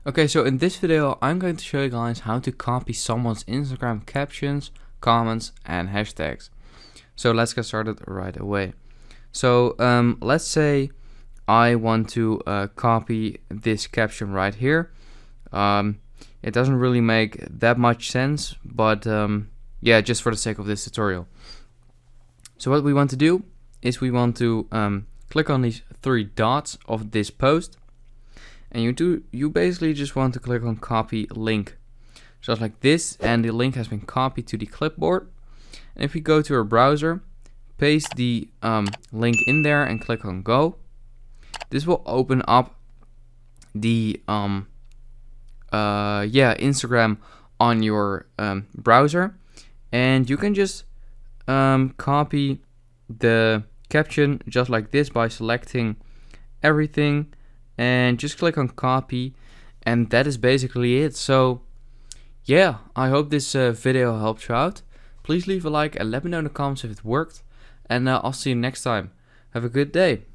Okay, so in this video, I'm going to show you guys how to copy someone's Instagram captions, comments, and hashtags. So let's get started right away. So let's say I want to copy this caption right here. It doesn't really make that much sense, but yeah, just for the sake of this tutorial. So what we want to do is we want to click on these three dots of this post. And you basically just want to click on copy link, just like this, and the link has been copied to the clipboard. And if we go to our browser, paste the link in there and click on go, this will open up the Instagram on your browser, and you can just copy the caption just like this by selecting everything and just click on copy, and that is basically it. So yeah, I hope this video helped you out. Please leave a like and let me know in the comments if it worked, and I'll see you next time. Have a good day.